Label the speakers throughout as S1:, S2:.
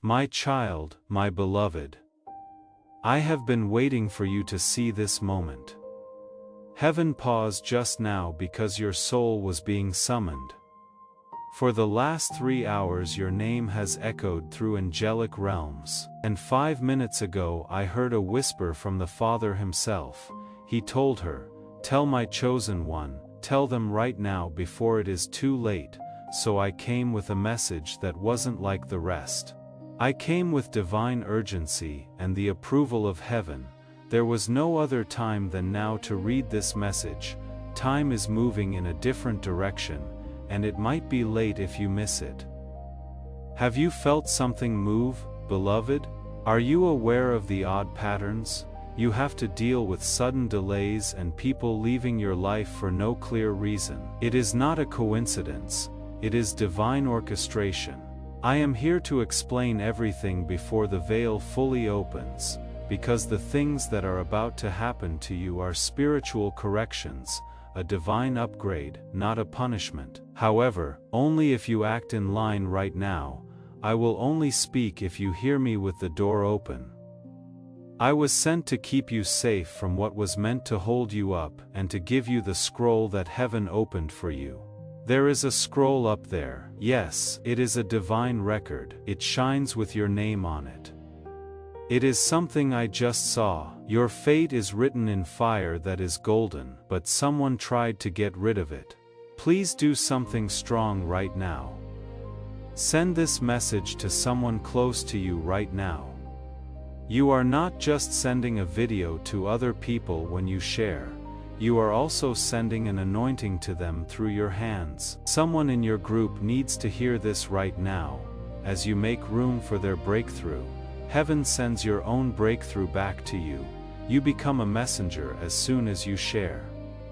S1: My child, my beloved. I have been waiting for you to see this moment. Heaven paused just now because your soul was being summoned. For the last 3 hours your name has echoed through angelic realms, and 5 minutes ago I heard a whisper from the Father himself. He told her, "Tell my chosen one, tell them right now before it is too late." So I came with a message that wasn't like the rest. I came with divine urgency and the approval of heaven. There was no other time than now to read this message. Time is moving in a different direction, and it might be late if you miss it. Have you felt something move, beloved? Are you aware of the odd patterns? You have to deal with sudden delays and people leaving your life for no clear reason. It is not a coincidence. It is divine orchestration. I am here to explain everything before the veil fully opens, because the things that are about to happen to you are spiritual corrections, a divine upgrade, not a punishment. However, only if you act in line right now. I will only speak if you hear me with the door open. I was sent to keep you safe from what was meant to hold you up and to give you the scroll that heaven opened for you. There is a scroll up there. Yes, it is a divine record. It shines with your name on it. It is something I just saw. Your fate is written in fire that is golden, but someone tried to get rid of it. Please do something strong right now. Send this message to someone close to you right now. You are not just sending a video to other people when you share. You are also sending an anointing to them through your hands. Someone in your group needs to hear this right now. As you make room for their breakthrough, heaven sends your own breakthrough back to you. You become a messenger as soon as you share.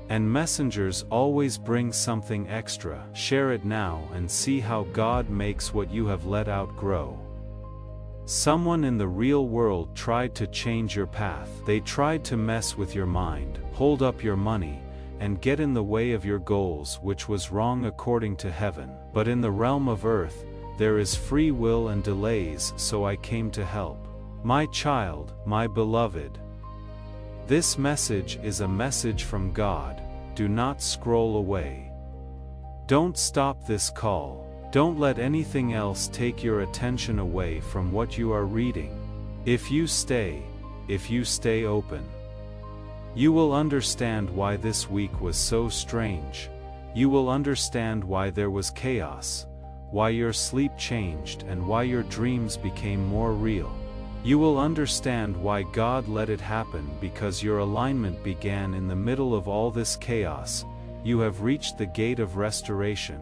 S1: And messengers always bring something extra. Share it now and see how God makes what you have let out grow. Someone in the real world tried to change your path. They tried to mess with your mind, hold up your money, and get in the way of your goals, which was wrong according to heaven. But in the realm of earth, there is free will and delays, so I came to help. My child, my beloved. This message is a message from God. Do not scroll away. Don't stop this call. Don't let anything else take your attention away from what you are reading. If you stay open, you will understand why this week was so strange. You will understand why there was chaos, why your sleep changed, and why your dreams became more real. You will understand why God let it happen, because your alignment began in the middle of all this chaos. You have reached the gate of restoration.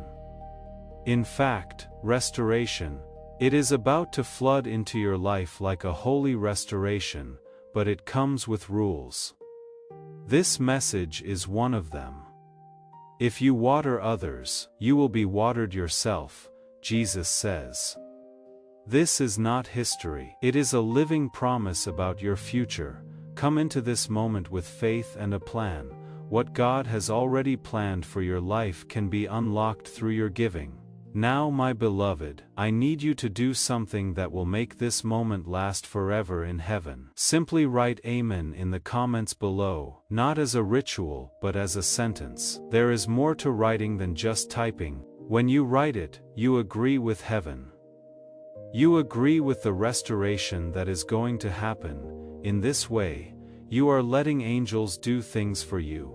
S1: In fact, restoration. It is about to flood into your life like a holy restoration, but it comes with rules. This message is one of them. If you water others, you will be watered yourself, Jesus says. This is not history. It is a living promise about your future. Come into this moment with faith and a plan. What God has already planned for your life can be unlocked through your giving. Now, my beloved, I need you to do something that will make this moment last forever in heaven. Simply write Amen in the comments below, not as a ritual, but as a sentence. There is more to writing than just typing. When you write it, you agree with heaven. You agree with the restoration that is going to happen. In this way, you are letting angels do things for you.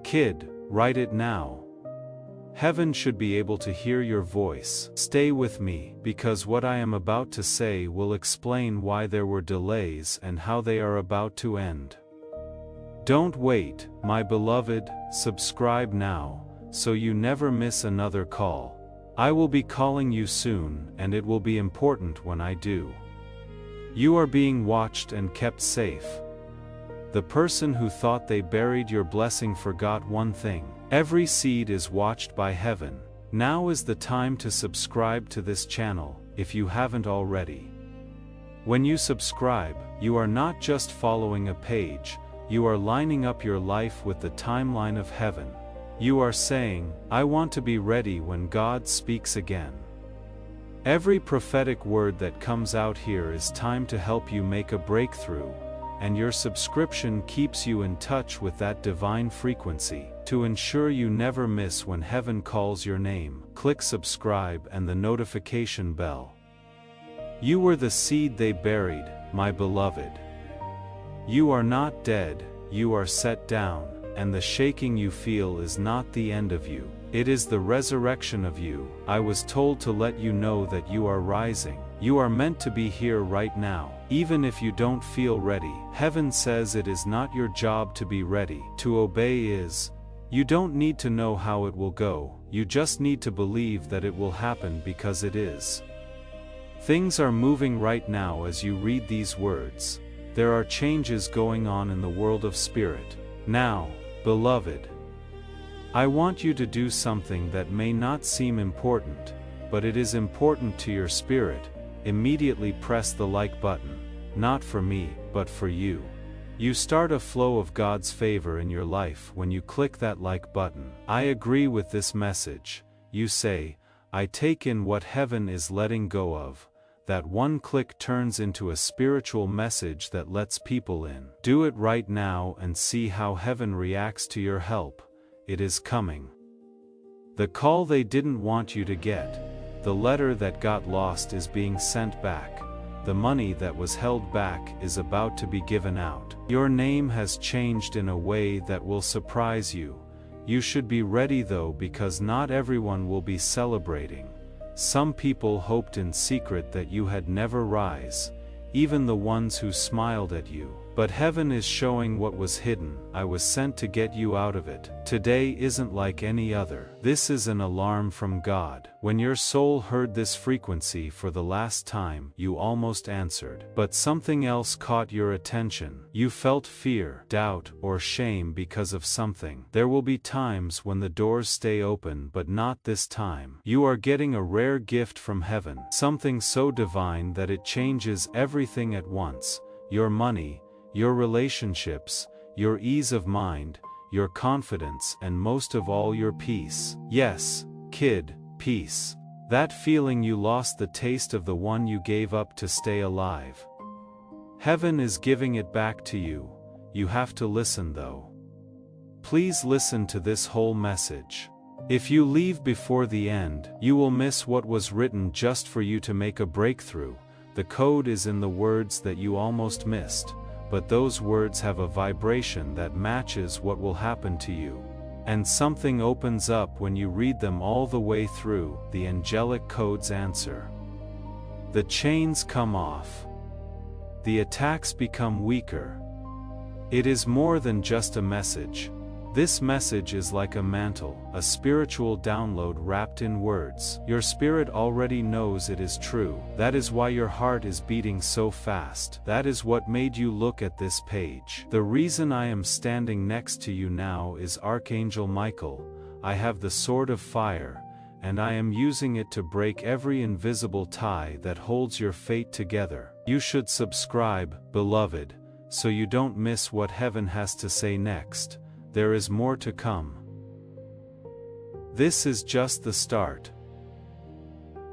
S1: Kid, write it now. Heaven should be able to hear your voice. Stay with me, because what I am about to say will explain why there were delays and how they are about to end. Don't wait, my beloved, subscribe now, so you never miss another call. I will be calling you soon, and it will be important when I do. You are being watched and kept safe. The person who thought they buried your blessing forgot one thing. Every seed is watched by heaven. Now is the time to subscribe to this channel, if you haven't already. When you subscribe, you are not just following a page, you are lining up your life with the timeline of heaven. You are saying, I want to be ready when God speaks again. Every prophetic word that comes out here is time to help you make a breakthrough, and your subscription keeps you in touch with that divine frequency. To ensure you never miss when heaven calls your name, click subscribe and the notification bell. You were the seed they buried, my beloved. You are not dead, you are set down, and the shaking you feel is not the end of you. It is the resurrection of you. I was told to let you know that you are rising. You are meant to be here right now, even if you don't feel ready. Heaven says it is not your job to be ready. To obey is. You don't need to know how it will go, you just need to believe that it will happen because it is. Things are moving right now as you read these words. There are changes going on in the world of spirit. Now, beloved, I want you to do something that may not seem important, but it is important to your spirit. Immediately press the like button, not for me, but for you. You start a flow of God's favor in your life when you click that like button. I agree with this message. You say, I take in what heaven is letting go of. That one click turns into a spiritual message that lets people in. Do it right now and see how heaven reacts to your help. It is coming. The call they didn't want you to get. The letter that got lost is being sent back. The money that was held back is about to be given out. Your name has changed in a way that will surprise you. You should be ready though, because not everyone will be celebrating. Some people hoped in secret that you had never rise, even the ones who smiled at you. But heaven is showing what was hidden. I was sent to get you out of it. Today isn't like any other. This is an alarm from God. When your soul heard this frequency for the last time, you almost answered. But something else caught your attention. You felt fear, doubt, or shame because of something. There will be times when the doors stay open, but not this time. You are getting a rare gift from heaven. Something so divine that it changes everything at once. Your money, your relationships, your ease of mind, your confidence, and most of all your peace. Yes, kid, peace. That feeling you lost the taste of the one you gave up to stay alive. Heaven is giving it back to you. You have to listen though. Please listen to this whole message. If you leave before the end, you will miss what was written just for you to make a breakthrough. The code is in the words that you almost missed. But those words have a vibration that matches what will happen to you. And something opens up when you read them all the way through. The angelic codes answer. The chains come off. The attacks become weaker. It is more than just a message. This message is like a mantle, a spiritual download wrapped in words. Your spirit already knows it is true. That is why your heart is beating so fast. That is what made you look at this page. The reason I am standing next to you now is Archangel Michael. I have the sword of fire, and I am using it to break every invisible tie that holds your fate together. You should subscribe, beloved, so you don't miss what heaven has to say next. There is more to come. This is just the start.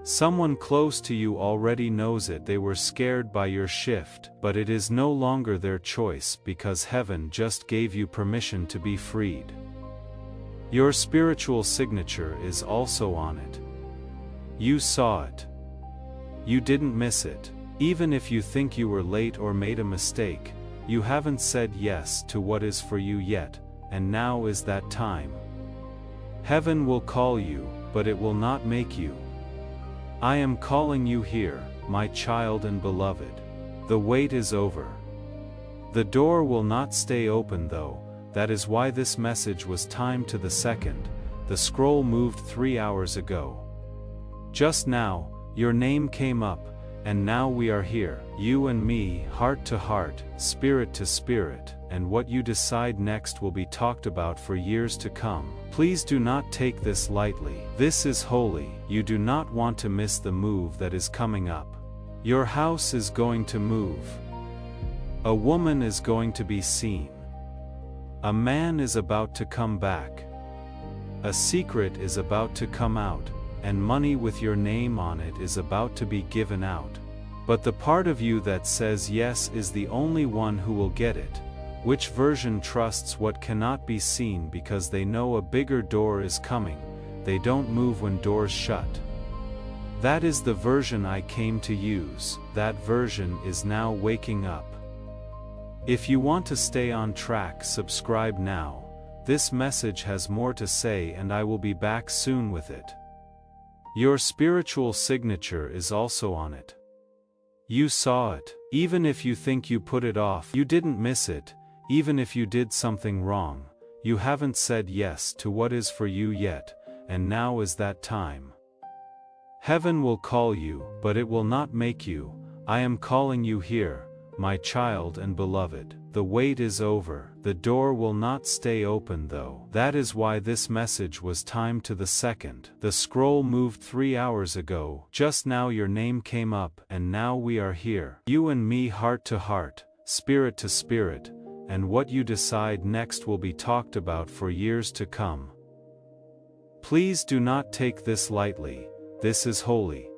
S1: Someone close to you already knows it. They were scared by your shift, but it is no longer their choice because heaven just gave you permission to be freed. Your spiritual signature is also on it. You saw it. You didn't miss it. Even if you think you were late or made a mistake, you haven't said yes to what is for you yet. And now is that time. Heaven will call you, but it will not make you. I am calling you here, my child and beloved. The wait is over. The door will not stay open though. That is why this message was timed to the second. The scroll moved 3 hours ago. Just now, your name came up, and now we are here, you and me, heart to heart, spirit to spirit, and what you decide next will be talked about for years to come. Please do not take this lightly. This is holy. You do not want to miss the move that is coming up. Your house is going to move. A woman is going to be seen. A man is about to come back. A secret is about to come out. and money with your name on it is about to be given out. But the part of you that says yes is the only one who will get it. Which version trusts what cannot be seen because they know a bigger door is coming? They don't move when doors shut. That is the version I came to use. That version is now waking up. If you want to stay on track, subscribe now. This message has more to say and I will be back soon with it. Your spiritual signature is also on it. You saw it. Even if you think you put it off, you didn't miss it. Even if you did something wrong, you haven't said yes to what is for you yet, and now is that time. Heaven will call you, but it will not make you. I am calling you here, my child and beloved. The wait is over. The door will not stay open though. That is why this message was timed to the second. The scroll moved 3 hours ago. Just now your name came up, and now we are here. You and me, heart to heart, spirit to spirit, and what you decide next will be talked about for years to come. Please do not take this lightly. This is holy.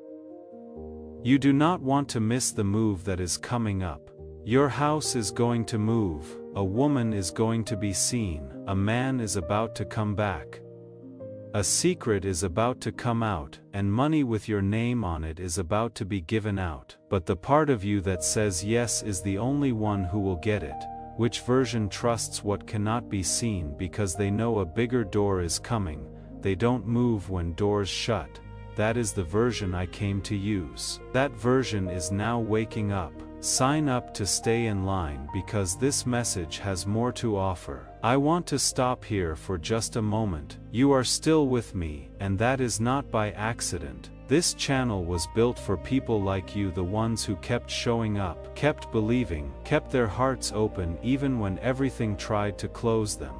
S1: You do not want to miss the move that is coming up. Your house is going to move, a woman is going to be seen, a man is about to come back. A secret is about to come out, and money with your name on it is about to be given out. But the part of you that says yes is the only one who will get it. Which version trusts what cannot be seen because they know a bigger door is coming? They don't move when doors shut. That is the version I came to use. That version is now waking up. Sign up to stay in line because this message has more to offer. I want to stop here for just a moment. You are still with me, and that is not by accident. This channel was built for people like you, the ones who kept showing up, kept believing, kept their hearts open even when everything tried to close them.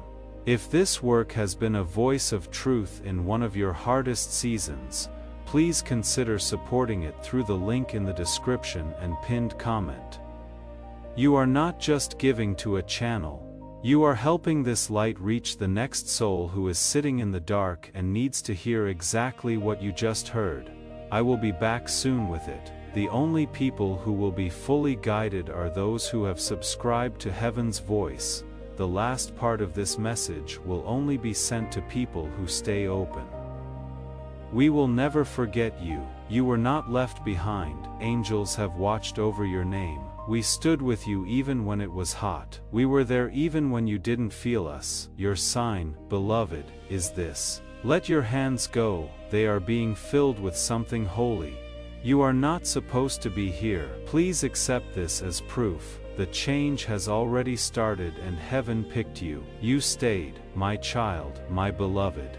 S1: If this work has been a voice of truth in one of your hardest seasons, please consider supporting it through the link in the description and pinned comment. You are not just giving to a channel. You are helping this light reach the next soul who is sitting in the dark and needs to hear exactly what you just heard. I will be back soon with it. The only people who will be fully guided are those who have subscribed to Heaven's voice. The last part of this message will only be sent to people who stay open. We will never forget you. You were not left behind. Angels have watched over your name. We stood with you even when it was hot. We were there even when you didn't feel us. Your sign, beloved, is this. Let your hands go. They are being filled with something holy. You are not supposed to be here. Please accept this as proof. The change has already started and heaven picked you. You stayed, my child, my beloved.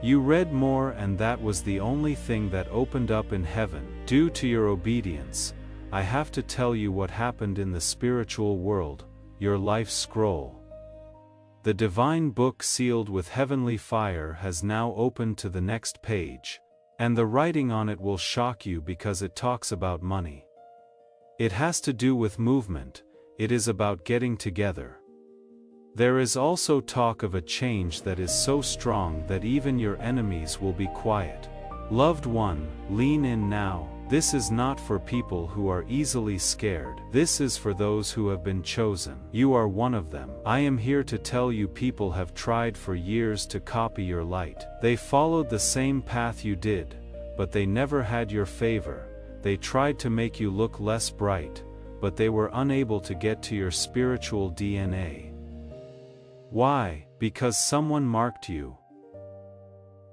S1: You read more, and that was the only thing that opened up in heaven. Due to your obedience, I have to tell you what happened in the spiritual world, your life scroll. The divine book sealed with heavenly fire has now opened to the next page, and the writing on it will shock you because it talks about money. It has to do with movement, it is about getting together. There is also talk of a change that is so strong that even your enemies will be quiet. Loved one, lean in now. This is not for people who are easily scared. This is for those who have been chosen. You are one of them. I am here to tell you people have tried for years to copy your light. They followed the same path you did, but they never had your favor. They tried to make you look less bright, but they were unable to get to your spiritual DNA. Why? Because someone marked you.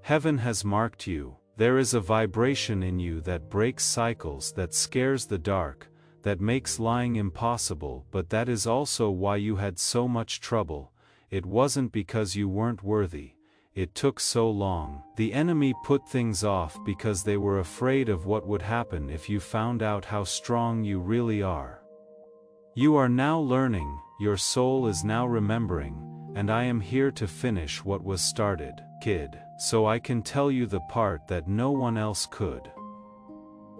S1: Heaven has marked you. There is a vibration in you that breaks cycles, that scares the dark, that makes lying impossible, but that is also why you had so much trouble. It wasn't because you weren't worthy. It took so long. The enemy put things off because they were afraid of what would happen if you found out how strong you really are. You are now learning, your soul is now remembering, and I am here to finish what was started, kid, so I can tell you the part that no one else could.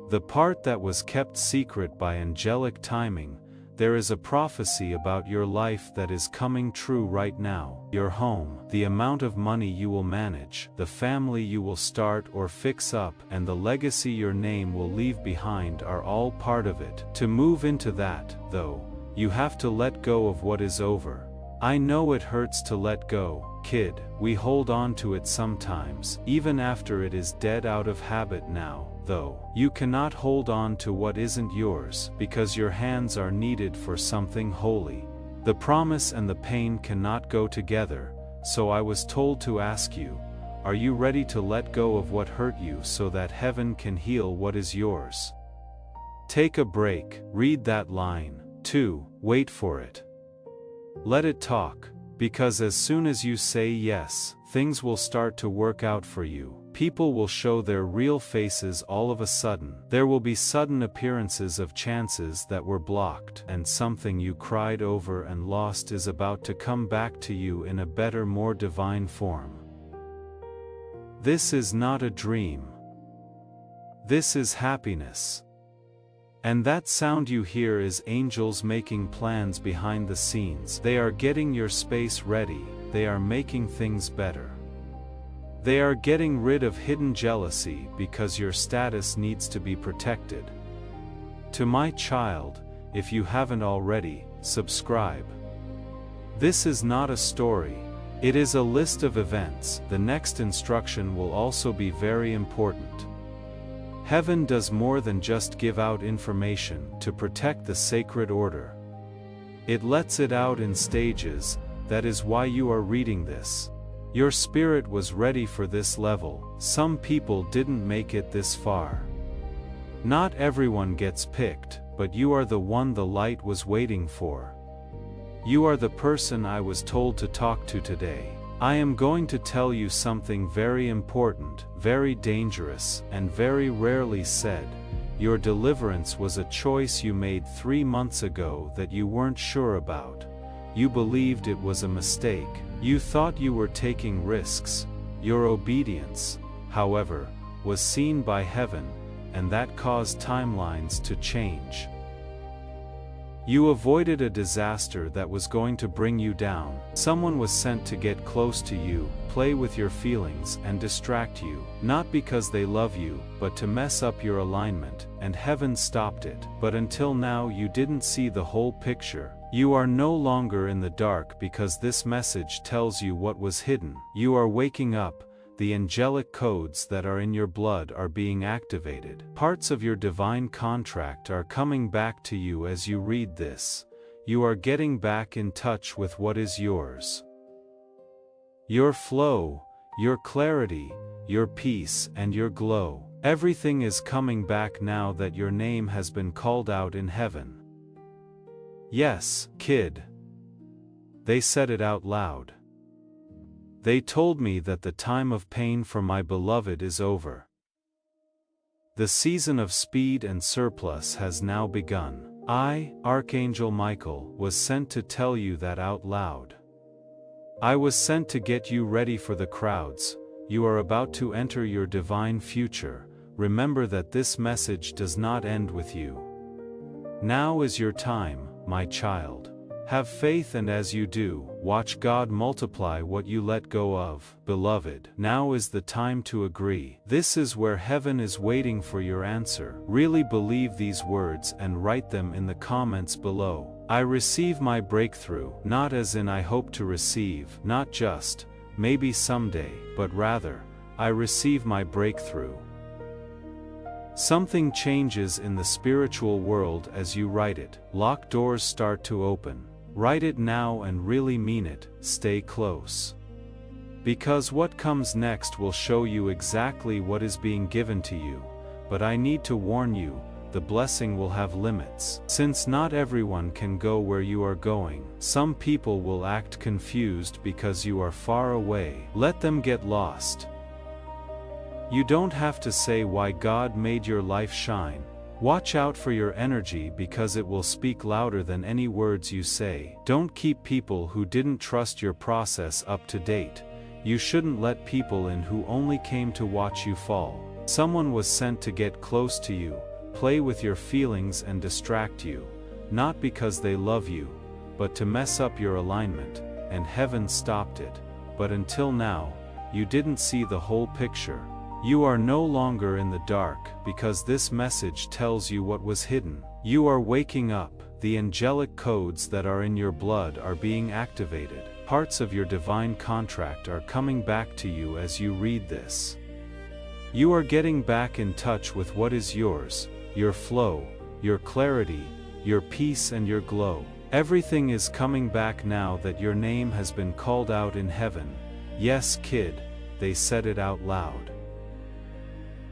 S1: The part that was kept secret by angelic timing, there is a prophecy about your life that is coming true right now. Your home, the amount of money you will manage, the family you will start or fix up, and the legacy your name will leave behind are all part of it. To move into that, though, you have to let go of what is over. I know it hurts to let go, kid. We hold on to it sometimes, even after it is dead out of habit now. Though, you cannot hold on to what isn't yours, because your hands are needed for something holy. The promise and the pain cannot go together, so I was told to ask you, are you ready to let go of what hurt you so that heaven can heal what is yours? Take a break, read that line. 2. Wait for it. Let it talk, because as soon as you say yes, things will start to work out for you. People will show their real faces all of a sudden. There will be sudden appearances of chances that were blocked, and something you cried over and lost is about to come back to you in a better, more divine form. This is not a dream. This is happiness. And that sound you hear is angels making plans behind the scenes. They are getting your space ready, they are making things better. They are getting rid of hidden jealousy because your status needs to be protected. To my child, if you haven't already, subscribe. This is not a story, it is a list of events. The next instruction will also be very important. Heaven does more than just give out information to protect the sacred order. It lets it out in stages. That is why you are reading this. Your spirit was ready for this level. Some people didn't make it this far. Not everyone gets picked, but you are the one the light was waiting for. You are the person I was told to talk to today. I am going to tell you something very important, very dangerous, and very rarely said. Your deliverance was a choice you made 3 months ago that you weren't sure about. You believed it was a mistake. You thought you were taking risks. Your obedience, however, was seen by heaven, and that caused timelines to change. You avoided a disaster that was going to bring you down. Someone was sent to get close to you, play with your feelings, and distract you, not because they love you, but to mess up your alignment, and heaven stopped it. But until now you didn't see the whole picture. You are no longer in the dark because this message tells you what was hidden. You are waking up. The angelic codes that are in your blood are being activated. Parts of your divine contract are coming back to you as you read this. You are getting back in touch with what is yours. Your flow, your clarity, your peace, and your glow. Everything is coming back now that your name has been called out in heaven. Yes, kid. They said it out loud. They told me that the time of pain for my beloved is over. The season of speed and surplus has now begun. I, Archangel Michael, was sent to tell you that out loud. I was sent to get you ready for the crowds. You are about to enter your divine future. Remember that this message does not end with you. Now is your time, my child. Have faith, and as you do, watch God multiply what you let go of. Beloved, now is the time to agree. This is where heaven is waiting for your answer. Really believe these words and write them in the comments below. I receive my breakthrough, not as in I hope to receive, not just, maybe someday, but rather, I receive my breakthrough. Something changes in the spiritual world as you write it. Locked doors start to open. Write it now and really mean it. Stay close. Because what comes next will show you exactly what is being given to you. But I need to warn you, the blessing will have limits. Since not everyone can go where you are going, some people will act confused because you are far away. Let them get lost. You don't have to say why God made your life shine. Watch out for your energy because it will speak louder than any words you say. Don't keep people who didn't trust your process up to date. You shouldn't let people in who only came to watch you fall. Someone was sent to get close to you, play with your feelings and distract you. not because they love you, but to mess up your alignment, and heaven stopped it. But until now, you didn't see the whole picture. You are no longer in the dark, because this message tells you what was hidden. You are waking up. The angelic codes that are in your blood are being activated. Parts of your divine contract are coming back to you as you read this. You are getting back in touch with what is yours, your flow, your clarity, your peace and your glow. Everything is coming back now that your name has been called out in heaven. Yes, kid, they said it out loud.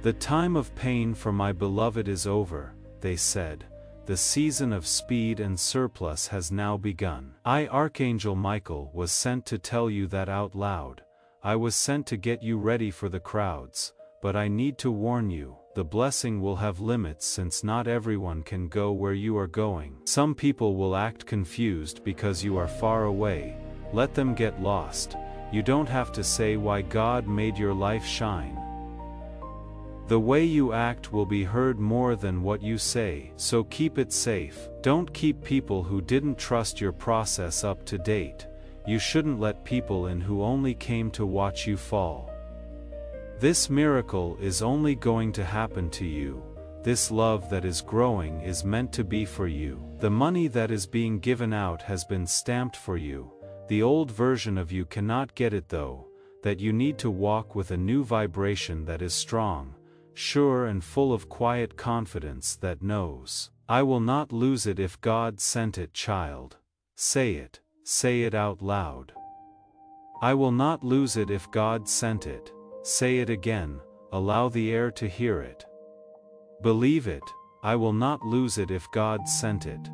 S1: The time of pain for my beloved is over, they said. The season of speed and surplus has now begun. I, Archangel Michael, was sent to tell you that out loud. I was sent to get you ready for the crowds, but I need to warn you, the blessing will have limits since not everyone can go where you are going. Some people will act confused because you are far away. Let them get lost. You don't have to say why God made your life shine. The way you act will be heard more than what you say, so keep it safe. Don't keep people who didn't trust your process up to date. You shouldn't let people in who only came to watch you fall. This miracle is only going to happen to you. This love that is growing is meant to be for you. The money that is being given out has been stamped for you. The old version of you cannot get it though, that you need to walk with a new vibration that is strong, sure and full of quiet confidence that knows, I will not lose it if God sent it, child. Say it out loud. I will not lose it if God sent it. Say it again, allow the air to hear it. Believe it, I will not lose it if God sent it.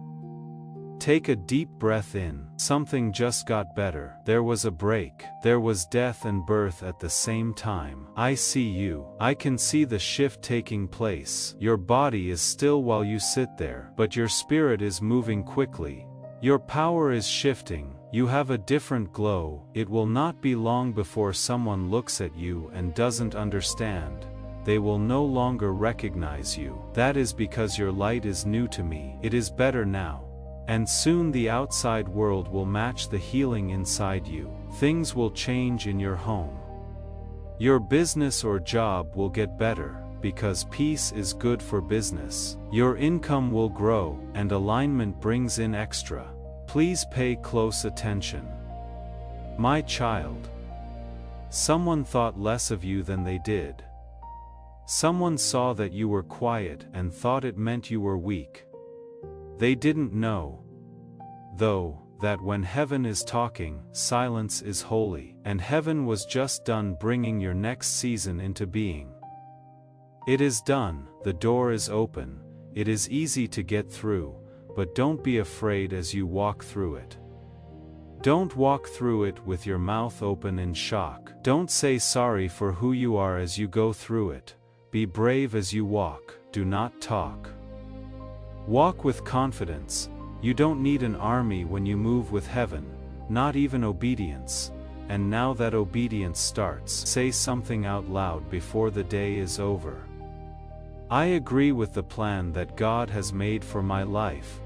S1: Take a deep breath in. Something just got better. There was a break. There was death and birth at the same time. I see you. I can see the shift taking place. Your body is still while you sit there, but your spirit is moving quickly. Your power is shifting. You have a different glow. It will not be long before someone looks at you and doesn't understand. They will no longer recognize you. That is because your light is new to me. It is better now. And soon the outside world will match the healing inside you. Things will change in your home. Your business or job will get better, because peace is good for business. Your income will grow, and alignment brings in extra. Please pay close attention. My child. Someone thought less of you than they did. Someone saw that you were quiet and thought it meant you were weak. They didn't know, though, that when heaven is talking, silence is holy, and heaven was just done bringing your next season into being. It is done, the door is open, it is easy to get through, but don't be afraid as you walk through it. Don't walk through it with your mouth open in shock. Don't say sorry for who you are as you go through it. Be brave as you walk, do not talk. Walk with confidence. You don't need an army when you move with heaven, not even obedience. And now that obedience starts, say something out loud before the day is over. I agree with the plan that God has made for my life.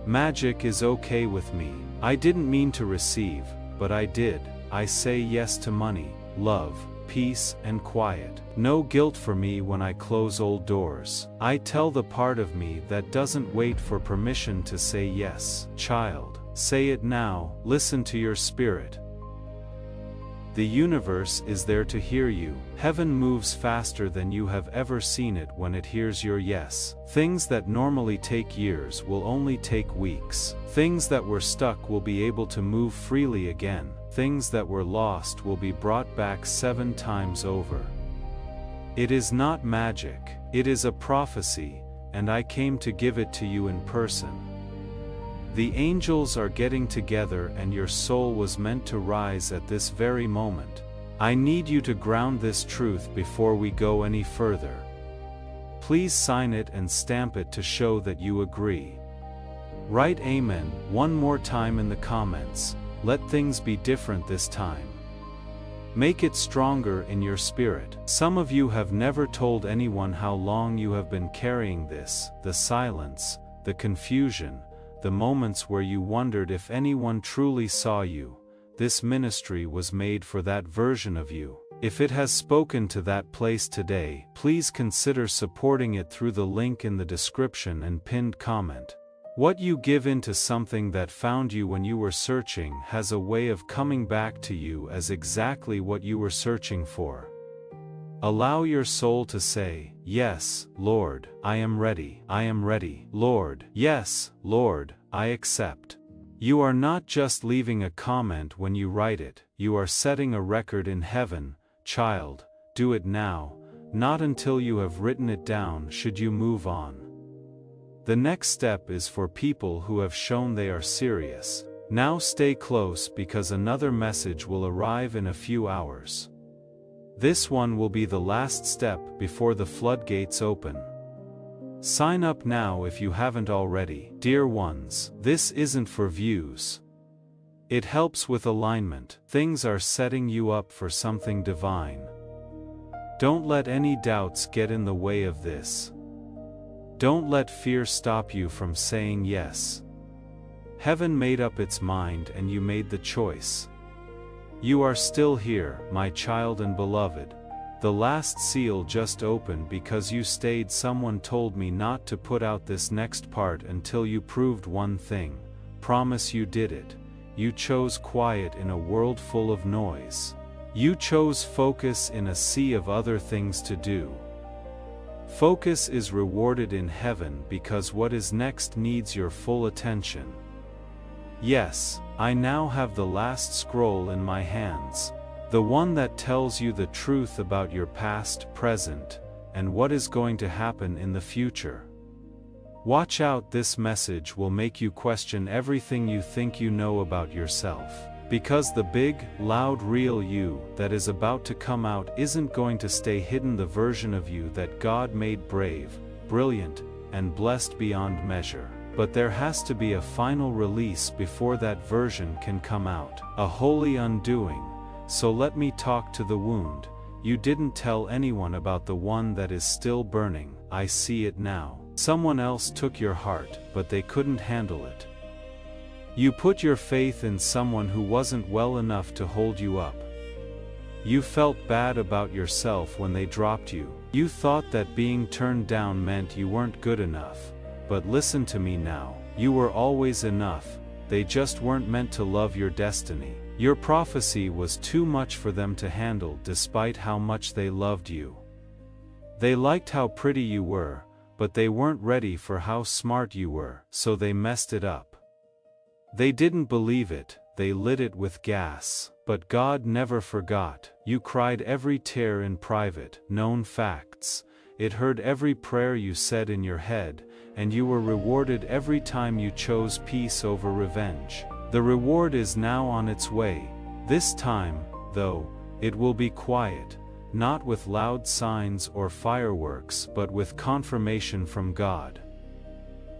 S1: Magic is okay with me. I didn't mean to receive, but I did. I say yes to money, love, peace, and quiet. No guilt for me when I close old doors. I tell the part of me that doesn't wait for permission to say yes. Child, say it now. Listen to your spirit. The universe is there to hear you. Heaven moves faster than you have ever seen it when it hears your yes. Things that normally take years will only take weeks. Things that were stuck will be able to move freely again. Things that were lost will be brought back 7 times over. It is not magic, it is a prophecy, and I came to give it to you in person. The angels are getting together and your soul was meant to rise at this very moment. I need you to ground this truth before we go any further. Please sign it and stamp it to show that you agree. Write Amen one more time in the comments. Let things be different this time. Make it stronger in your spirit. Some of you have never told anyone how long you have been carrying this, the silence, the confusion, the moments where you wondered if anyone truly saw you. This ministry was made for that version of you. If it has spoken to that place today, please consider supporting it through the link in the description and pinned comment. What you give into something that found you when you were searching has a way of coming back to you as exactly what you were searching for. Allow your soul to say, "Yes, Lord, I am ready. I am ready, Lord. Yes, Lord, I accept." You are not just leaving a comment when you write it, you are setting a record in heaven. Child, do it now, not until you have written it down should you move on. The next step is for people who have shown they are serious. Now stay close because another message will arrive in a few hours. This one will be the last step before the floodgates open. Sign up now if you haven't already. Dear ones, this isn't for views. It helps with alignment. Things are setting you up for something divine. Don't let any doubts get in the way of this. Don't let fear stop you from saying yes. Heaven made up its mind and you made the choice. You are still here, my child and beloved. The last seal just opened because you stayed. Someone told me not to put out this next part until you proved one thing. Promise you did it. You chose quiet in a world full of noise. You chose focus in a sea of other things to do. Focus is rewarded in heaven because what is next needs your full attention. Yes, I now have the last scroll in my hands. The one that tells you the truth about your past, present, and what is going to happen in the future. Watch out, this message will make you question everything you think you know about yourself. Because the big, loud, real you that is about to come out isn't going to stay hidden. The version of you that God made brave, brilliant, and blessed beyond measure. But there has to be a final release before that version can come out. A holy undoing. So let me talk to the wound. You didn't tell anyone about the one that is still burning. I see it now. Someone else took your heart, but they couldn't handle it. You put your faith in someone who wasn't well enough to hold you up. You felt bad about yourself when they dropped you. You thought that being turned down meant you weren't good enough. But listen to me now. You were always enough. They just weren't meant to love your destiny. Your prophecy was too much for them to handle despite how much they loved you. They liked how pretty you were, but they weren't ready for how smart you were, so they messed it up. They didn't believe it, they lit it with gas. But God never forgot. You cried every tear in private, known facts. It heard every prayer you said in your head, and you were rewarded every time you chose peace over revenge. The reward is now on its way. This time, though, it will be quiet, not with loud signs or fireworks but with confirmation from God.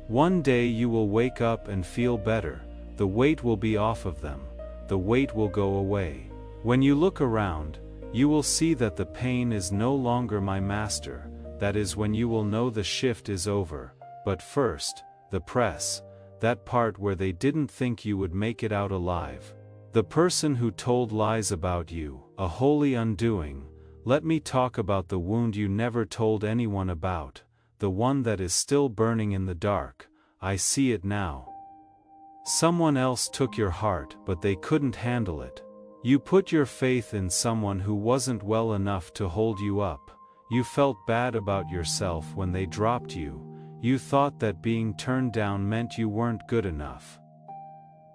S1: One day you will wake up and feel better. The weight will be off of them. The weight will go away. When you look around, you will see that the pain is no longer my master. That is when you will know the shift is over. But first, the press, that part where they didn't think you would make it out alive. The person who told lies about you, a holy undoing. Let me talk about the wound you never told anyone about, the one that is still burning in the dark. I see it now. Someone else took your heart, but they couldn't handle it. You put your faith in someone who wasn't well enough to hold you up. You felt bad about yourself when they dropped you. You thought that being turned down meant you weren't good enough.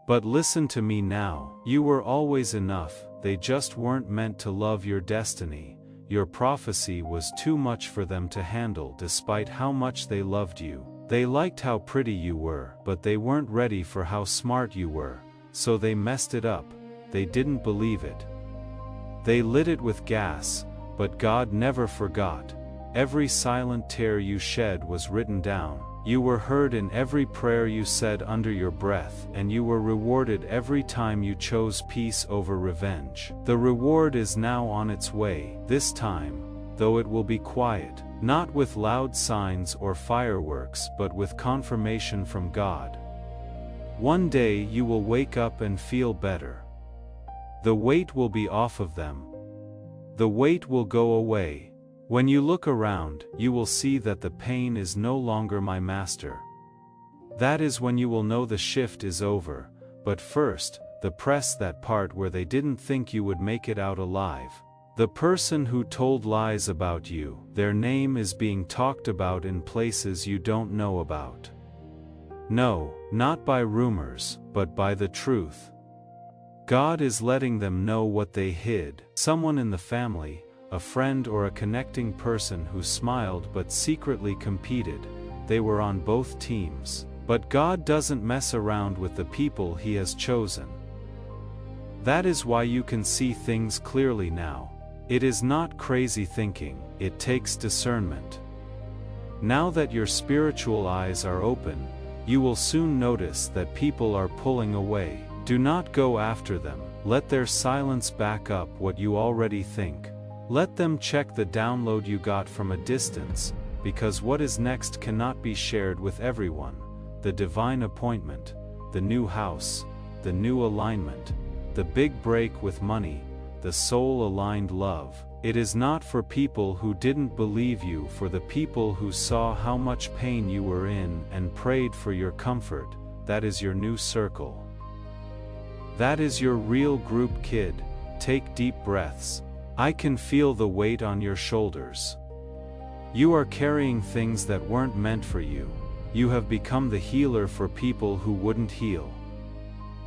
S1: But listen to me now. You were always enough. They just weren't meant to love your destiny. Your prophecy was too much for them to handle despite how much they loved you. They liked how pretty you were, but they weren't ready for how smart you were, so they messed it up. They didn't believe it. They lit it with gas, but God never forgot. Every silent tear you shed was written down. You were heard in every prayer you said under your breath, and you were rewarded every time you chose peace over revenge. The reward is now on its way. This time, though it will be quiet, not with loud signs or fireworks but with confirmation from God. One day you will wake up and feel better. The weight will be off of them. The weight will go away. When you look around, you will see that the pain is no longer my master. That is when you will know the shift is over, but first, press that part where they didn't think you would make it out alive. The person who told lies about you, their name is being talked about in places you don't know about. No, not by rumors, but by the truth. God is letting them know what they hid. Someone in the family, a friend or a connecting person who smiled but secretly competed. They were on both teams. But God doesn't mess around with the people He has chosen. That is why you can see things clearly now. It is not crazy thinking, it takes discernment. Now that your spiritual eyes are open, you will soon notice that people are pulling away. Do not go after them, let their silence back up what you already think. Let them check the download you got from a distance, because what is next cannot be shared with everyone. The divine appointment, the new house, the new alignment, the big break with money, the soul-aligned love. It is not for people who didn't believe you, for the people who saw how much pain you were in and prayed for your comfort. That is your new circle. That is your real group, kid. Take deep breaths. I can feel the weight on your shoulders. You are carrying things that weren't meant for you. You have become the healer for people who wouldn't heal.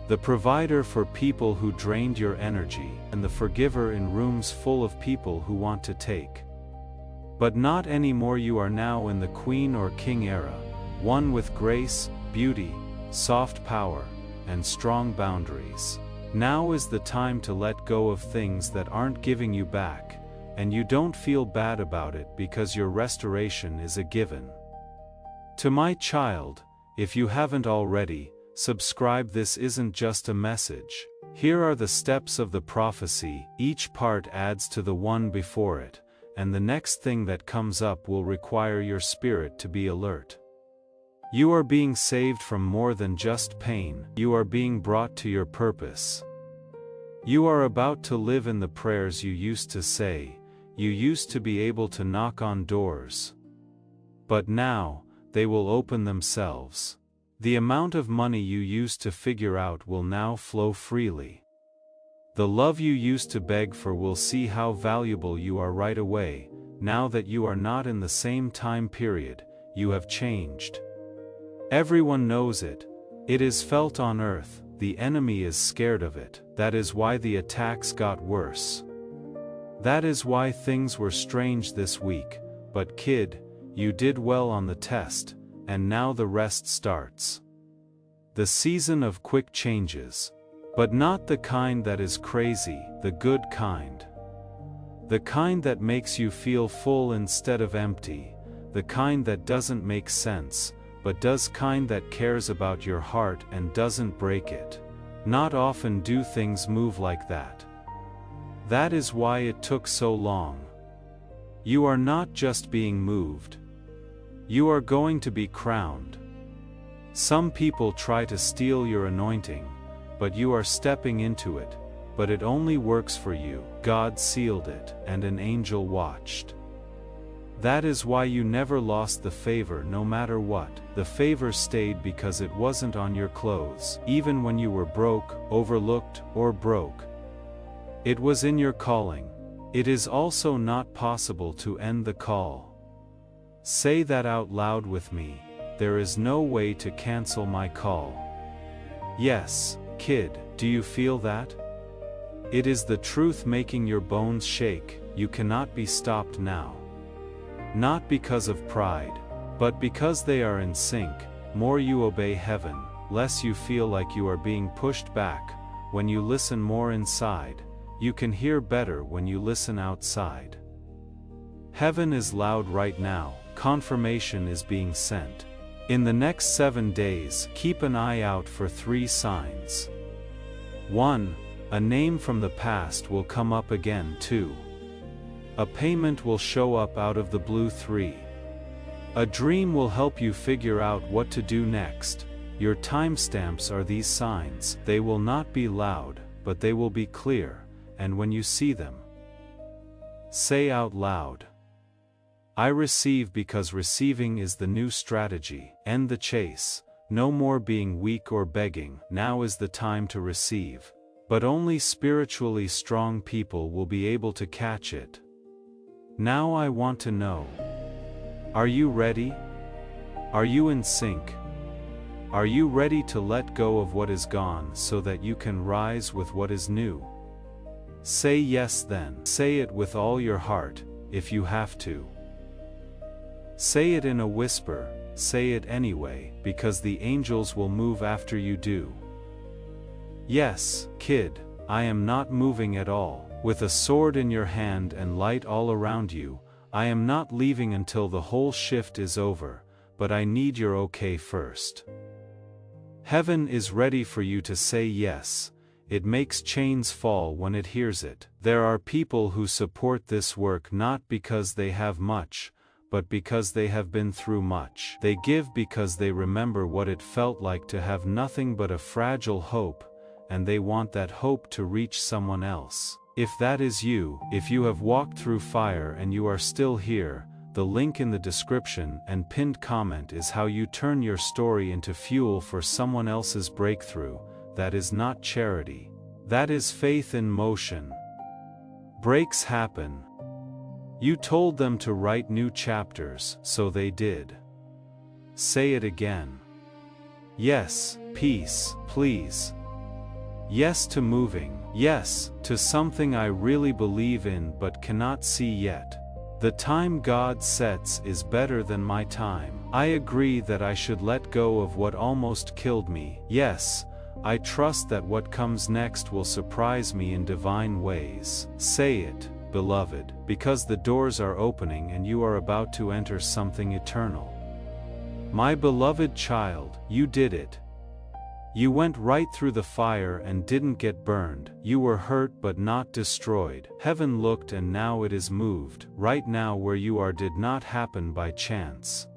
S1: The provider for people who drained your energy, and the forgiver in rooms full of people who want to take. But not anymore. You are now in the queen or king era, one with grace, beauty, soft power, and strong boundaries. Now is the time to let go of things that aren't giving you back, and you don't feel bad about it because your restoration is a given. To my child, if you haven't already, subscribe. This isn't just a message. Here are the steps of the prophecy. Each part adds to the one before it, and the next thing that comes up will require your spirit to be alert. You are being saved from more than just pain. You are being brought to your purpose. You are about to live in the prayers you used to say. You used to be able to knock on doors. But now, they will open themselves. The amount of money you used to figure out will now flow freely. The love you used to beg for will see how valuable you are right away. Now that you are not in the same time period, you have changed. Everyone knows it. It is felt on earth. The enemy is scared of it. That is why the attacks got worse. That is why things were strange this week. But kid, you did well on the test, and now the rest starts. The season of quick changes. But not the kind that is crazy, the good kind. The kind that makes you feel full instead of empty. The kind that doesn't make sense, but does, kind that cares about your heart and doesn't break it. Not often do things move like that. That is why it took so long. You are not just being moved. You are going to be crowned. Some people try to steal your anointing, but you are stepping into it, but it only works for you. God sealed it, and an angel watched. That is why you never lost the favor no matter what. The favor stayed because it wasn't on your clothes. Even when you were broke, overlooked, or broke. It was in your calling. It is also not possible to end the call. Say that out loud with me. There is no way to cancel my call. Yes, kid, do you feel that? It is the truth making your bones shake. You cannot be stopped now. Not because of pride, but because they are in sync. More you obey heaven, less you feel like you are being pushed back. When you listen more inside, you can hear better when you listen outside. Heaven is loud right now. Confirmation is being sent. In the next 7 days, keep an eye out for 3 signs. 1. A name from the past will come up again. 2. A payment will show up out of the blue. 3. A dream will help you figure out what to do next. Your timestamps are these signs. They will not be loud, but they will be clear, and when you see them, say out loud, I receive, because receiving is the new strategy. End the chase. No more being weak or begging. Now is the time to receive. But only spiritually strong people will be able to catch it. Now I want to know. Are you ready? Are you in sync? Are you ready to let go of what is gone so that you can rise with what is new? Say yes then. Say it with all your heart, if you have to. Say it in a whisper, say it anyway, because the angels will move after you do. Yes, kid, I am not moving at all. With a sword in your hand and light all around you, I am not leaving until the whole shift is over, but I need your okay first. Heaven is ready for you to say yes. It makes chains fall when it hears it. There are people who support this work not because they have much, but because they have been through much. They give because they remember what it felt like to have nothing but a fragile hope, and they want that hope to reach someone else. If that is you, if you have walked through fire and you are still here, the link in the description and pinned comment is how you turn your story into fuel for someone else's breakthrough. That is not charity. That is faith in motion. Breaks happen. You told them to write new chapters, so they did. Say it again. Yes, peace, please. Yes to moving. Yes, to something I really believe in but cannot see yet. The time God sets is better than my time. I agree that I should let go of what almost killed me. Yes, I trust that what comes next will surprise me in divine ways. Say it, beloved, because the doors are opening and you are about to enter something eternal. My beloved child, you did it. You went right through the fire and didn't get burned. You were hurt but not destroyed. Heaven looked and now it is moved. Right now where you are did not happen by chance.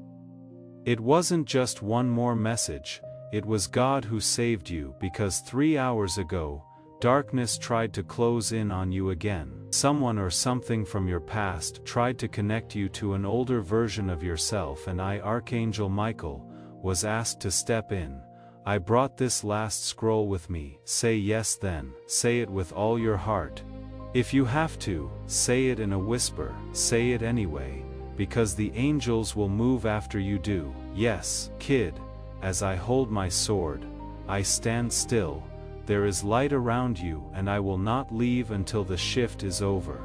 S1: It wasn't just one more message, it was God who saved you, because 3 hours ago, darkness tried to close in on you again. Someone or something from your past tried to connect you to an older version of yourself, and I, Archangel Michael, was asked to step in. I brought this last scroll with me. Say yes then. Say it with all your heart. If you have to, say it in a whisper. Say it anyway, because the angels will move after you do. Yes, kid, as I hold my sword, I stand still. There is light around you and I will not leave until the shift is over.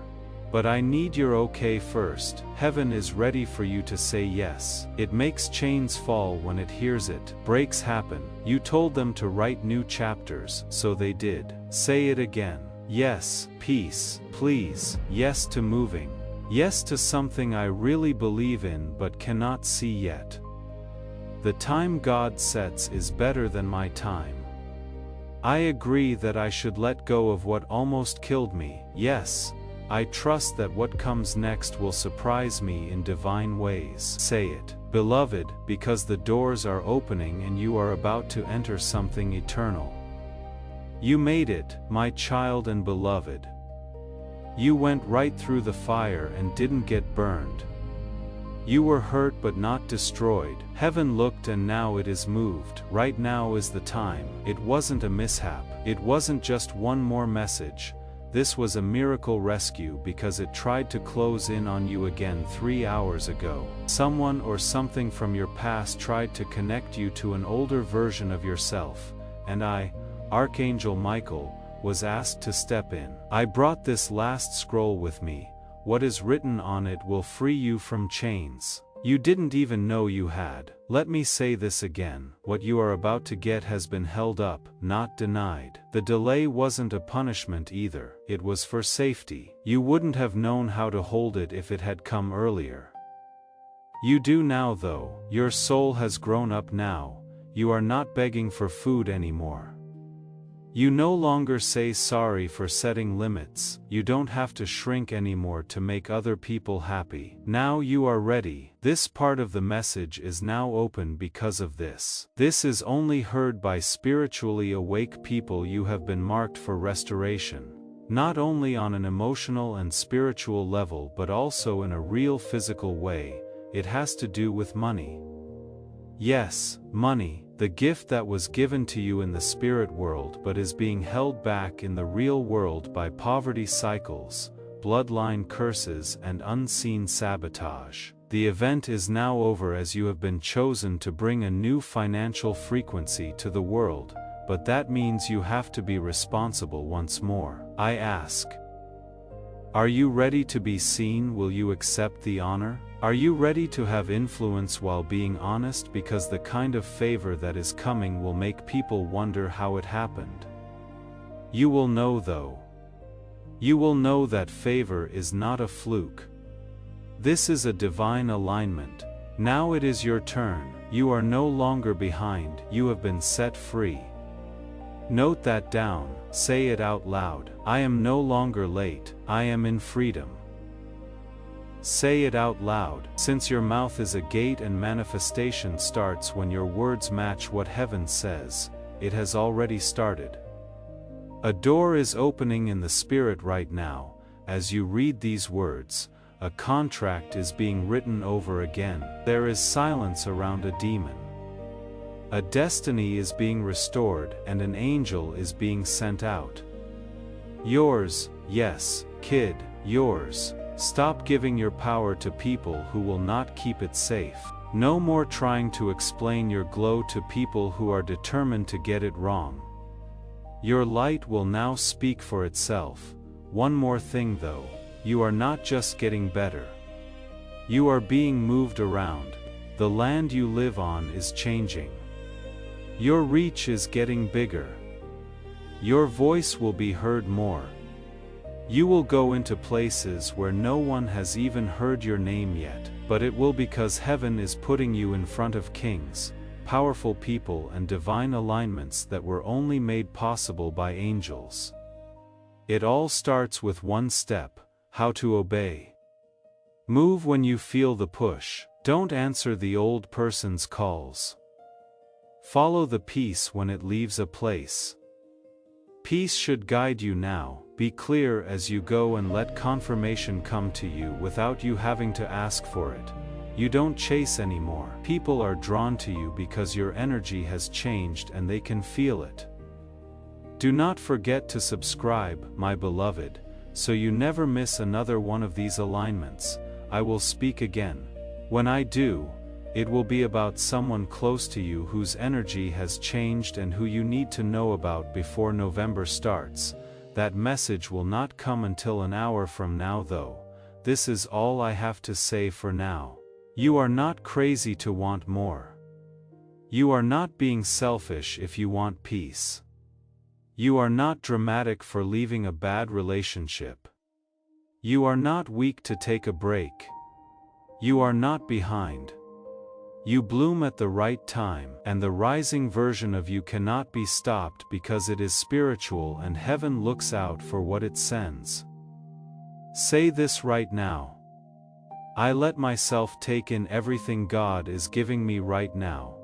S1: But I need your okay first. Heaven is ready for you to say yes. It makes chains fall when it hears it. Breaks happen. You told them to write new chapters, so they did. Say it again. Yes, peace, please. Yes to moving. Yes to something I really believe in but cannot see yet. The time God sets is better than my time. I agree that I should let go of what almost killed me. Yes, I trust that what comes next will surprise me in divine ways. Say it, beloved, because the doors are opening and you are about to enter something eternal. You made it, my child and beloved. You went right through the fire and didn't get burned. You were hurt but not destroyed. Heaven looked and now it is moved. Right now is the time. It wasn't a mishap. It wasn't just one more message. This was a miracle rescue because it tried to close in on you again 3 hours ago. Someone or something from your past tried to connect you to an older version of yourself, and I, Archangel Michael, was asked to step in. I brought this last scroll with me. What is written on it will free you from chains you didn't even know you had. Let me say this again. What you are about to get has been held up, not denied. The delay wasn't a punishment either. It was for safety. You wouldn't have known how to hold it if it had come earlier. You do now though. Your soul has grown up now. You are not begging for food anymore. You no longer say sorry for setting limits. You don't have to shrink anymore to make other people happy. Now you are ready. This part of the message is now open because of this. This is only heard by spiritually awake people. You have been marked for restoration. Not only on an emotional and spiritual level but also in a real physical way. It has to do with money. Yes, money, the gift that was given to you in the spirit world but is being held back in the real world by poverty cycles, bloodline curses and unseen sabotage. The event is now over as you have been chosen to bring a new financial frequency to the world, but that means you have to be responsible once more. I ask, are you ready to be seen? Will you accept the honor? Are you ready to have influence while being honest? Because the kind of favor that is coming will make people wonder how it happened. You will know though. You will know that favor is not a fluke. This is a divine alignment. Now it is your turn. You are no longer behind. You have been set free. Note that down. Say it out loud. I am no longer late. I am in freedom. Say it out loud, since your mouth is a gate and manifestation starts when your words match what heaven says. It has already started. A door is opening in the spirit right now. As you read these words, a contract is being written over again. There is silence around a demon. A destiny is being restored and an angel is being sent out. Yours, yes, kid, yours. Stop giving your power to people who will not keep it safe. No more trying to explain your glow to people who are determined to get it wrong. Your light will now speak for itself. One more thing though, you are not just getting better. You are being moved around. The land you live on is changing. Your reach is getting bigger. Your voice will be heard more. You will go into places where no one has even heard your name yet, but it will because heaven is putting you in front of kings, powerful people and divine alignments that were only made possible by angels. It all starts with one step: how to obey. Move when you feel the push. Don't answer the old person's calls. Follow the peace when it leaves a place. Peace should guide you now. Be clear as you go and let confirmation come to you without you having to ask for it. You don't chase anymore. People are drawn to you because your energy has changed and they can feel it. Do not forget to subscribe, my beloved, so you never miss another one of these alignments. I will speak again. When I do, it will be about someone close to you whose energy has changed and who you need to know about before November starts. That message will not come until an hour from now though. This is all I have to say for now. You are not crazy to want more. You are not being selfish if you want peace. You are not dramatic for leaving a bad relationship. You are not weak to take a break. You are not behind. You bloom at the right time, and the rising version of you cannot be stopped because it is spiritual and heaven looks out for what it sends. Say this right now. I let myself take in everything God is giving me right now.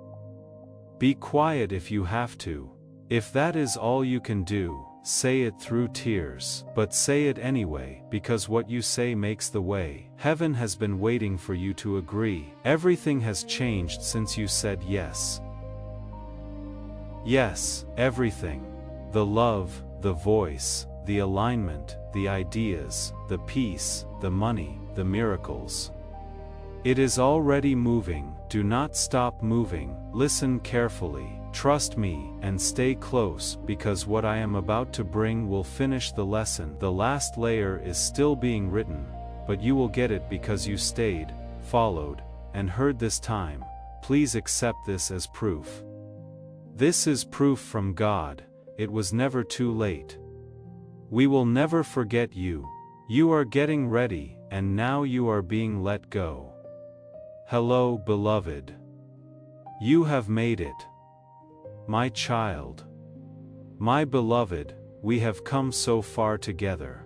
S1: Be quiet if you have to. If that is all you can do, say it through tears, but say it anyway, because what you say makes the way. Heaven has been waiting for you to agree. Everything has changed since you said yes. Yes, everything. The love, the voice, the alignment, the ideas, the peace, the money, the miracles. It is already moving. Do not stop moving. Listen carefully. Trust me, and stay close, because what I am about to bring will finish the lesson. The last layer is still being written, but you will get it because you stayed, followed, and heard this time. Please accept this as proof. This is proof from God. It was never too late. We will never forget you. You are getting ready, and now you are being let go. Hello, beloved. You have made it. My child. My beloved, we have come so far together.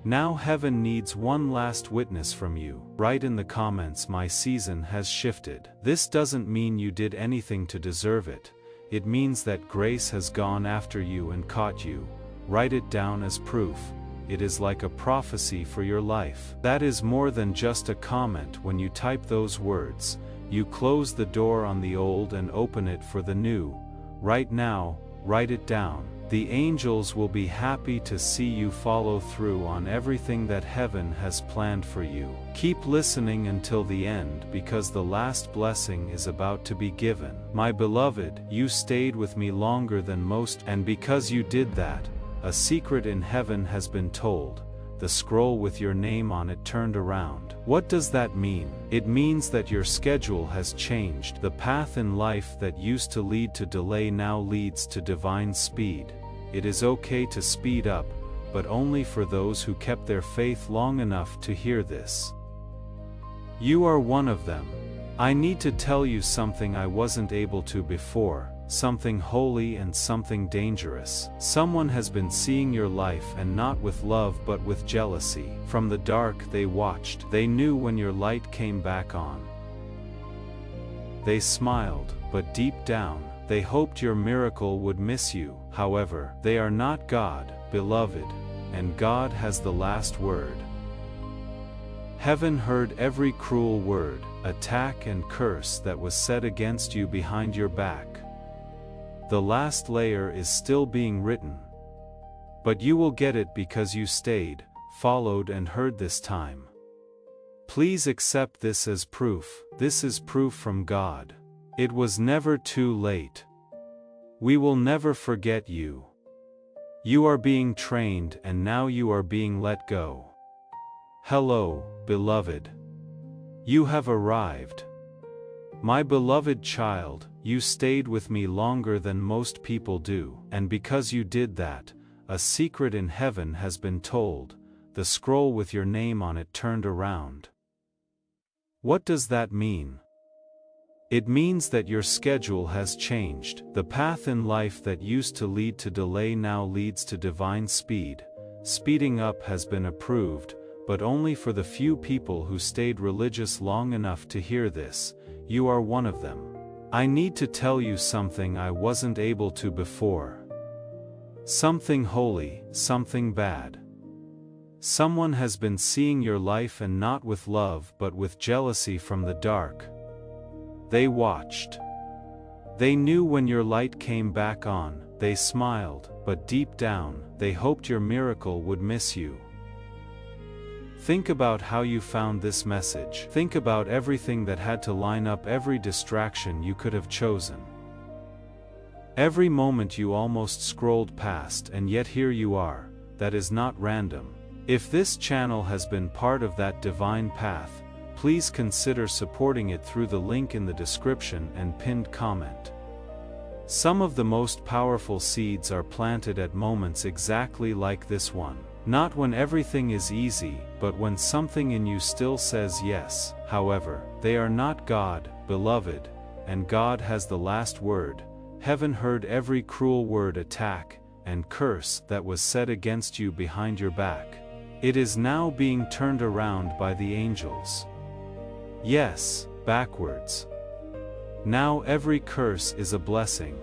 S1: Now heaven needs one last witness from you. Write in the comments, my season has shifted. This doesn't mean you did anything to deserve it. It means that grace has gone after you and caught you. Write it down as proof. It is like a prophecy for your life. That is more than just a comment. When you type those words, you close the door on the old and open it for the new. Right now, write it down. The angels will be happy to see you follow through on everything that heaven has planned for you. Keep listening until the end, because the last blessing is about to be given. My beloved, you stayed with me longer than most, and because you did that, a secret in heaven has been told. The scroll with your name on it turned around. What does that mean? It means that your schedule has changed. The path in life that used to lead to delay now leads to divine speed. It is okay to speed up, but only for those who kept their faith long enough to hear this. You are one of them. I need to tell you something I wasn't able to before. Something holy and something dangerous. Someone has been seeing your life, and not with love but with jealousy. From the dark they watched. They knew when your light came back on. They smiled, but deep down, they hoped your miracle would miss you. However, they are not God, beloved, and God has the last word. Heaven heard every cruel word, attack and curse that was said against you behind your back. The last layer is still being written. But you will get it because you stayed, followed and heard this time. Please accept this as proof. This is proof from God. It was never too late. We will never forget you. You are being trained and now you are being let go. Hello, beloved. You have arrived. My beloved child, you stayed with me longer than most people do, and because you did that, a secret in heaven has been told. The scroll with your name on it turned around. What does that mean? It means that your schedule has changed. The path in life that used to lead to delay now leads to divine speed. Speeding up has been approved, but only for the few people who stayed religious long enough to hear this. You are one of them. I need to tell you something I wasn't able to before. Something holy, something bad. Someone has been seeing your life, and not with love but with jealousy from the dark. They watched. They knew when your light came back on. They smiled, but deep down, they hoped your miracle would miss you. Think about how you found this message. Think about everything that had to line up, every distraction you could have chosen. Every moment you almost scrolled past, and yet here you are. That is not random. If this channel has been part of that divine path, please consider supporting it through the link in the description and pinned comment. Some of the most powerful seeds are planted at moments exactly like this one. Not when everything is easy, but when something in you still says yes. However, they are not God, beloved, and God has the last word. Heaven heard every cruel word, attack, and curse that was said against you behind your back. It is now being turned around by the angels. Yes, backwards. Now every curse is a blessing.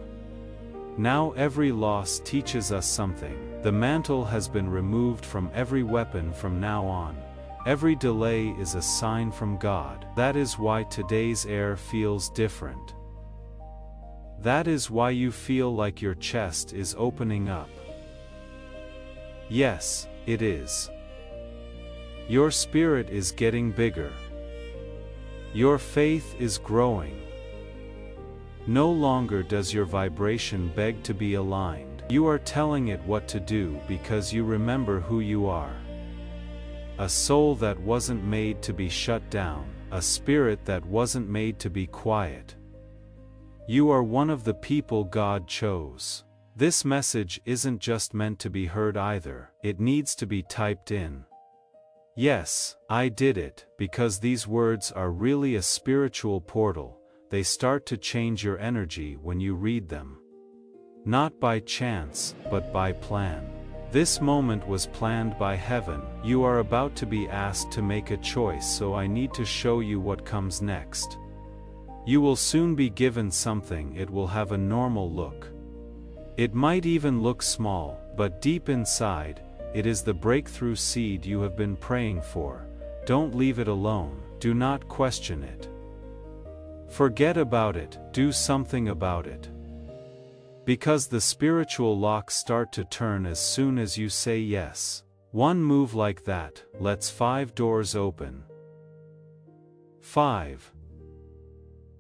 S1: Now every loss teaches us something. The mantle has been removed from every weapon from now on. Every delay is a sign from God. That is why today's air feels different. That is why you feel like your chest is opening up. Yes, it is. Your spirit is getting bigger. Your faith is growing. No longer does your vibration beg to be aligned. You are telling it what to do because you remember who you are. A soul that wasn't made to be shut down, a spirit that wasn't made to be quiet. You are one of the people God chose. This message isn't just meant to be heard either, it needs to be typed in. Yes, I did it, because these words are really a spiritual portal. They start to change your energy when you read them. not by chance, but by plan. This moment was planned by heaven. You are about to be asked to make a choice, so I need to show you what comes next. You will soon be given something. It will have a normal look. It might even look small, but deep inside, it is the breakthrough seed you have been praying for. Don't leave it alone. Do not question it. Forget about it. Do something about it. Because the spiritual locks start to turn as soon as you say yes. One move like that lets 5 doors open. 5.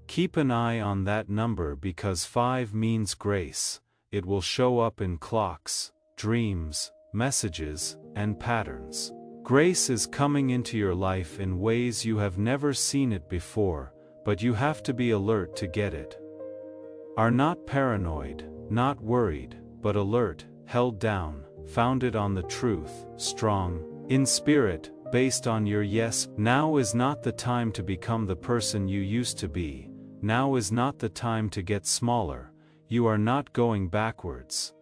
S1: Keep an eye on that number because 5 means grace. It will show up in clocks, dreams, messages, and patterns. Grace is coming into your life in ways you have never seen it before, but you have to be alert to get it. Are not paranoid, not worried, but alert, held down, founded on the truth, strong, in spirit, based on your yes. Now is not the time to become the person you used to be. Now is not the time to get smaller. You are not going backwards.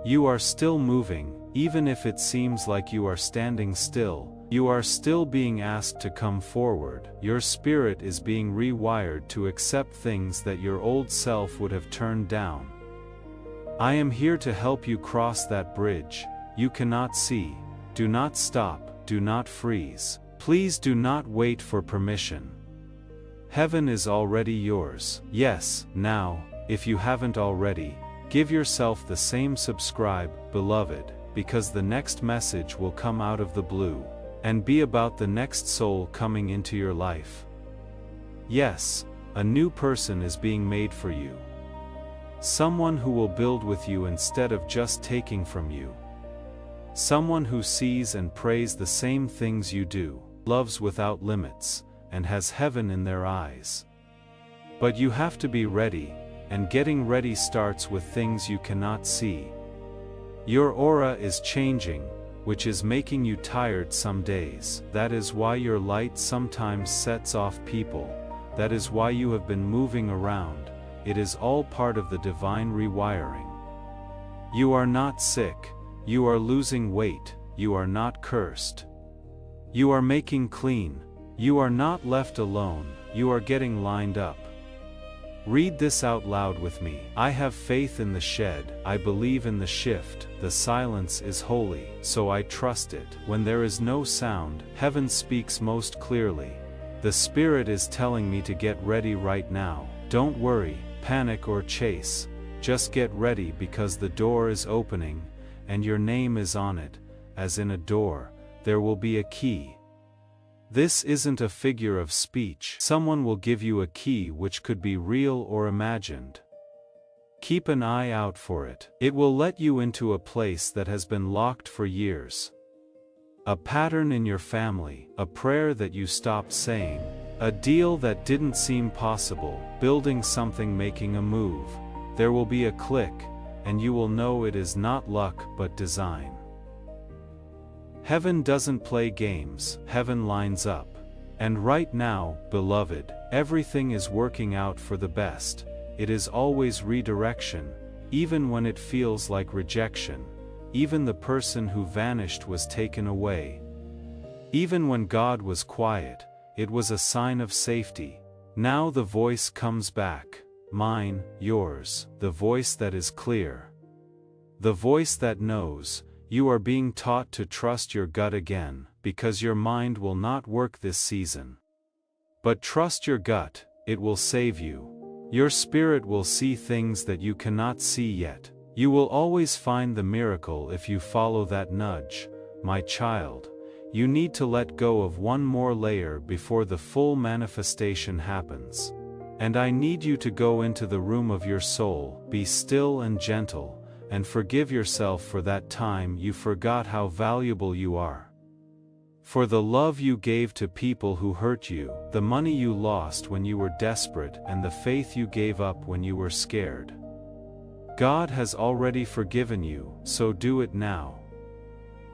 S1: You are still moving, even if it seems like you are standing still. You are still being asked to come forward. Your spirit is being rewired to accept things that your old self would have turned down. I am here to help you cross that bridge you cannot see. Do not stop, do not freeze. Please do not wait for permission. Heaven is already yours. Yes, now, if you haven't already, give yourself the same subscribe, beloved, because the next message will come out of the blue, and be about the next soul coming into your life. Yes, a new person is being made for you. Someone who will build with you instead of just taking from you. Someone who sees and prays the same things you do, loves without limits, and has heaven in their eyes. But you have to be ready. And getting ready starts with things you cannot see. Your aura is changing, which is making you tired some days. That is why your light sometimes sets off people. That is why you have been moving around. It is all part of the divine rewiring. You are not sick. You are losing weight. You are not cursed. You are making clean. You are not left alone. You are getting lined up. Read this out loud with me. I have faith in the shed. I believe in the shift. The silence is holy, so I trust it. When there is no sound, heaven speaks most clearly. The Spirit is telling me to get ready right now. Don't worry, panic or chase. Just get ready because the door is opening, and your name is on it. As in a door, there will be a key. This isn't a figure of speech. Someone will give you a key which could be real or imagined. Keep an eye out for it. It will let you into a place that has been locked for years. A pattern in your family, a prayer that you stopped saying, a deal that didn't seem possible, building something, making a move. There will be a click, and you will know it is not luck but design. Heaven doesn't play games, heaven lines up. And right now, beloved, everything is working out for the best. It is always redirection, even when it feels like rejection. Even the person who vanished was taken away. Even when God was quiet, it was a sign of safety. Now the voice comes back. Mine, yours, the voice that is clear. The voice that knows. You are being taught to trust your gut again, because your mind will not work this season. But trust your gut, it will save you. Your spirit will see things that you cannot see yet. You will always find the miracle if you follow that nudge. My child, you need to let go of one more layer before the full manifestation happens. And I need you to go into the room of your soul, be still and gentle, and forgive yourself for that time you forgot how valuable you are. For the love you gave to people who hurt you, the money you lost when you were desperate, and the faith you gave up when you were scared. God has already forgiven you, so do it now.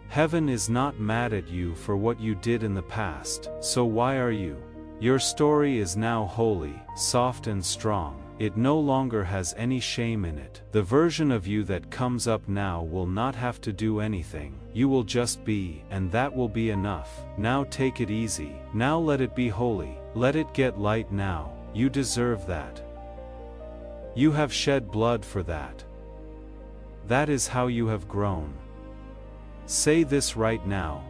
S1: Heaven is not mad at you for what you did in the past, so why are you? Your story is now holy, soft and strong. it no longer has any shame in it. The version of you that comes up now will not have to do anything. You will just be, and that will be enough. Now take it easy. Now let it be holy. Let it get light now. You deserve that. You have shed blood for that. That is how you have grown. Say this right now.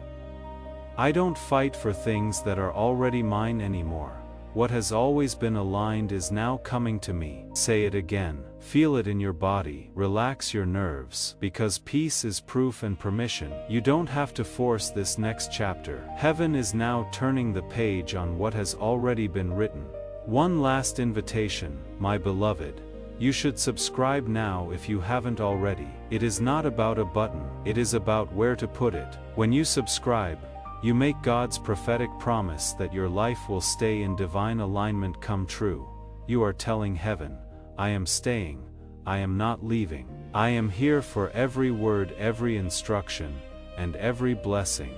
S1: I don't fight for things that are already mine anymore. What has always been aligned is now coming to me. Say it again. Feel it in your body. Relax your nerves, because peace is proof and permission. You don't have to force this next chapter. Heaven is now turning the page on what has already been written. One last invitation, my beloved. You should subscribe now if you haven't already. It is not about a button. It is about where to put it. When you subscribe, you make God's prophetic promise that your life will stay in divine alignment come true. You are telling heaven, I am staying, I am not leaving. I am here for every word, every instruction, and every blessing.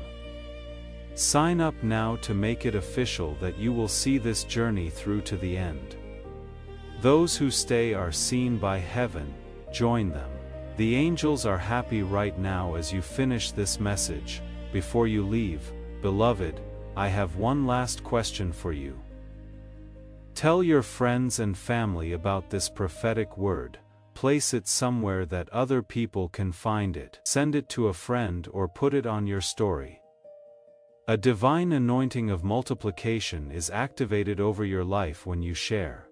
S1: Sign up now to make it official that you will see this journey through to the end. Those who stay are seen by heaven. Join them. The angels are happy right now as you finish this message. Before you leave, beloved, I have one last question for you. Tell your friends and family about this prophetic word. Place it somewhere that other people can find it. Send it to a friend or put it on your story. A divine anointing of multiplication is activated over your life when you share.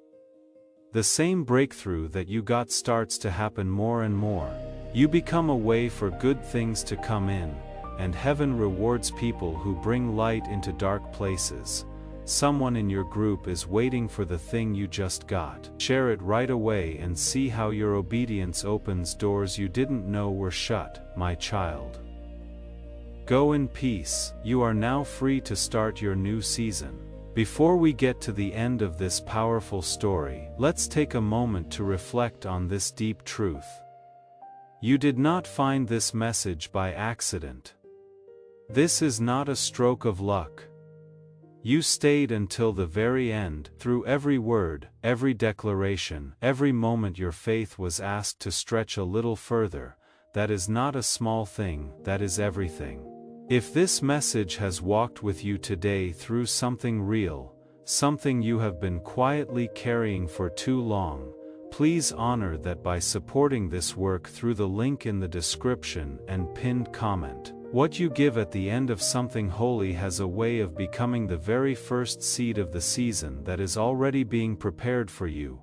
S1: The same breakthrough that you got starts to happen more and more. You become a way for good things to come in, and heaven rewards people who bring light into dark places. Someone in your group is waiting for the thing you just got. Share it right away and see how your obedience opens doors you didn't know were shut, my child. Go in peace. You are now free to start your new season. Before we get to the end of this powerful story, let's take a moment to reflect on this deep truth. You did not find this message by accident. This is not a stroke of luck. You stayed until the very end, through every word, every declaration, every moment your faith was asked to stretch a little further. That is not a small thing, that is everything. If this message has walked with you today through something real, something you have been quietly carrying for too long, please honor that by supporting this work through the link in the description and pinned comment. What you give at the end of something holy has a way of becoming the very first seed of the season that is already being prepared for you.